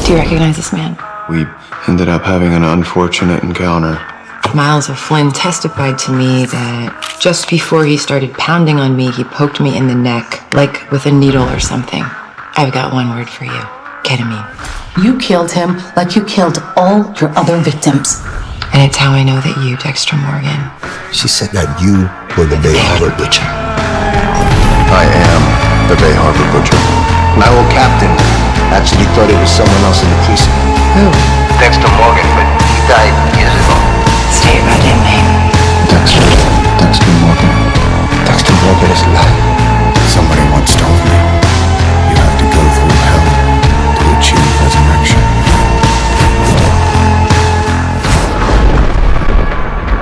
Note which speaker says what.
Speaker 1: Do you recognize this man?
Speaker 2: We ended up having an unfortunate encounter.
Speaker 1: Miles O'Flynn testified to me that just before he started pounding on me, he poked me in the neck, like with a needle or something. I've got one word for you: ketamine.
Speaker 3: You killed him like you killed all your other victims.
Speaker 1: And it's how I know that you, Dexter Morgan.
Speaker 4: She said that you were the Bay Harbor Butcher.
Speaker 2: I am the Bay Harbor Butcher.
Speaker 4: My old captain actually thought it was someone else in the precinct.
Speaker 1: Who?
Speaker 4: Dexter Morgan, but he died years ago.
Speaker 1: State your goddamn name.
Speaker 2: Dexter Morgan.
Speaker 4: Dexter Morgan is alive.